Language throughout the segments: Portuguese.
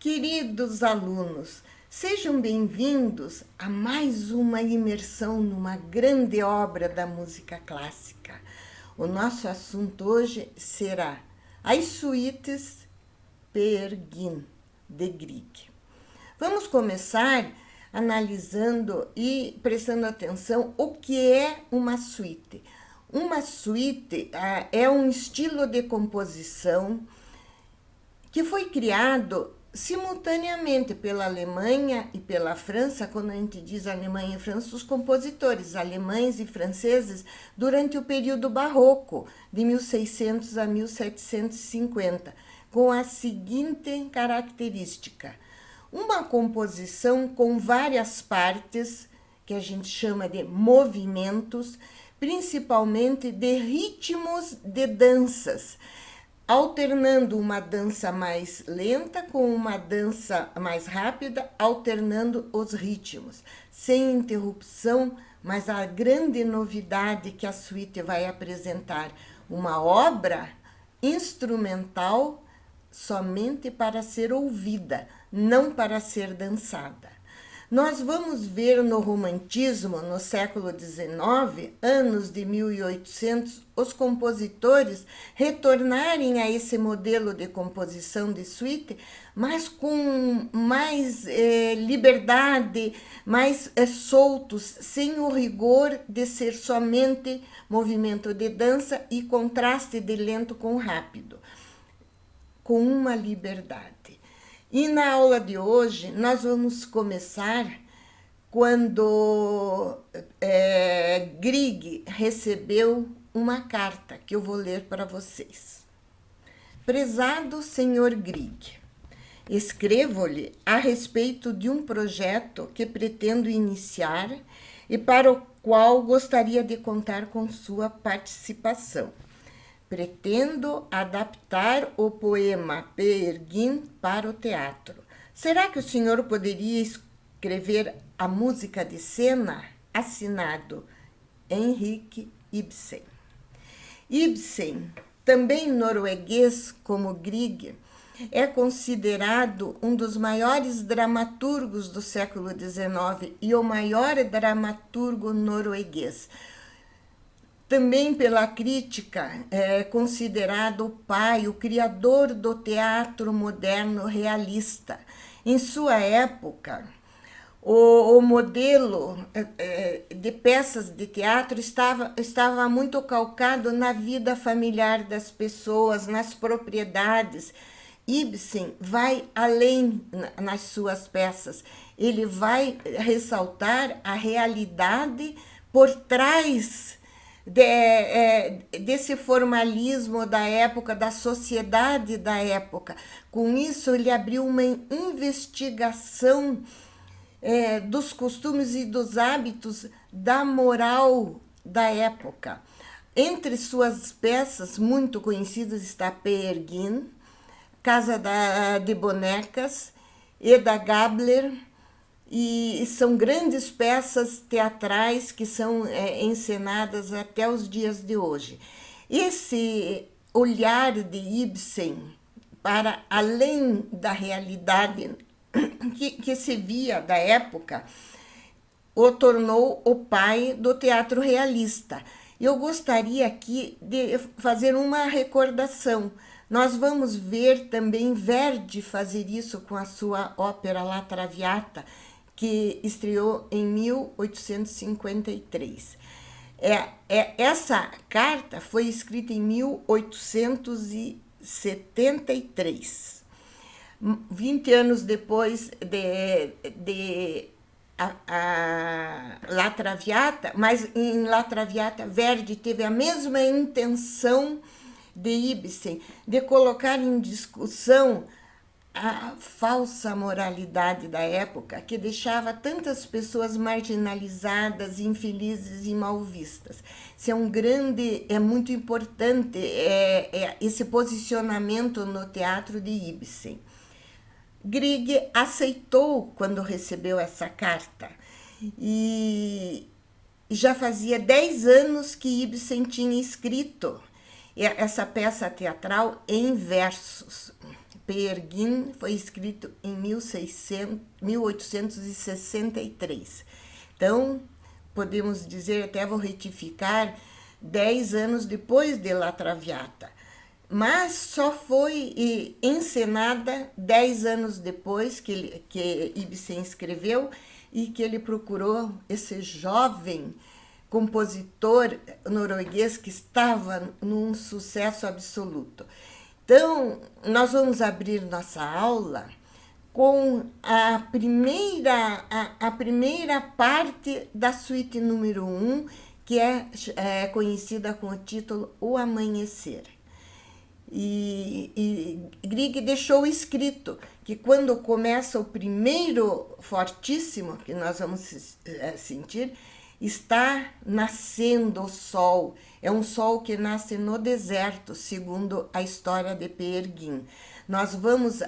Queridos alunos, sejam bem-vindos a mais uma imersão numa grande obra da música clássica. O nosso assunto hoje será as suítes Peer Gynt, de Grieg. Vamos começar analisando e prestando atenção o que é uma suíte. Uma suíte é um estilo de composição que foi criado simultaneamente pela Alemanha e pela França. Quando a gente diz Alemanha e França, os compositores alemães e franceses durante o período barroco, de 1600 a 1750, com a seguinte característica: uma composição com várias partes, que a gente chama de movimentos, principalmente de ritmos de danças, alternando uma dança mais lenta com uma dança mais rápida, alternando os ritmos, sem interrupção. Mas a grande novidade que a suíte vai apresentar, uma obra instrumental somente para ser ouvida, não para ser dançada. Nós vamos ver no romantismo, no século XIX, anos de 1800, os compositores retornarem a esse modelo de composição de suíte, mas com mais liberdade, mais soltos, sem o rigor de ser somente movimento de dança e contraste de lento com rápido, com uma liberdade. E na aula de hoje, nós vamos começar quando Grieg recebeu uma carta que eu vou ler para vocês. Prezado senhor Grieg, escrevo-lhe a respeito de um projeto que pretendo iniciar e para o qual gostaria de contar com sua participação. Pretendo adaptar o poema Peer Gynt para o teatro. Será que o senhor poderia escrever a música de cena? Assinado Henrik Ibsen. Ibsen, também norueguês como Grieg, é considerado um dos maiores dramaturgos do século XIX e o maior dramaturgo norueguês. Também pela crítica, é considerado o pai, o criador do teatro moderno realista. Em sua época, o modelo de peças de teatro estava muito calcado na vida familiar das pessoas, nas propriedades. Ibsen vai além nas suas peças. Ele vai ressaltar a realidade por trás desse formalismo da época, da sociedade da época. Com isso, ele abriu uma investigação dos costumes e dos hábitos da moral da época. Entre suas peças muito conhecidas está Peer Gynt, Casa de Bonecas, Hedda Gabler, e são grandes peças teatrais que são encenadas até os dias de hoje. Esse olhar de Ibsen para além da realidade que se via da época o tornou o pai do teatro realista. Eu gostaria aqui de fazer uma recordação. Nós vamos ver também Verdi fazer isso com a sua ópera La Traviata, que estreou em 1853. Essa carta foi escrita em 1873, 20 anos depois de La Traviata, mas em La Traviata, Verdi teve a mesma intenção de Ibsen, de colocar em discussão a falsa moralidade da época, que deixava tantas pessoas marginalizadas, infelizes e mal vistas. Isso é muito importante, esse posicionamento no teatro de Ibsen. Grieg aceitou quando recebeu essa carta, e já fazia 10 anos que Ibsen tinha escrito essa peça teatral em versos. Peer Gynt foi escrito em 1863. Então, podemos dizer, até vou retificar, 10 anos depois de La Traviata. Mas só foi encenada 10 anos depois que Ibsen escreveu e que ele procurou esse jovem compositor norueguês que estava num sucesso absoluto. Então, nós vamos abrir nossa aula com a primeira parte da suíte número 1, que é conhecida com o título O Amanhecer. E Grieg deixou escrito que quando começa o primeiro fortíssimo, que nós vamos sentir, está nascendo o sol. É um sol que nasce no deserto, segundo a história de Peer Gynt. Nós vamos,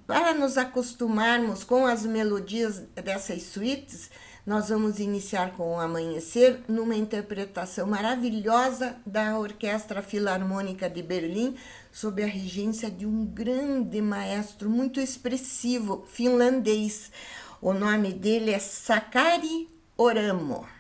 para nos acostumarmos com as melodias dessas suítes, nós vamos iniciar com o Amanhecer, numa interpretação maravilhosa da Orquestra Filarmônica de Berlim, sob a regência de um grande maestro muito expressivo, finlandês. O nome dele é Sakari Oramo.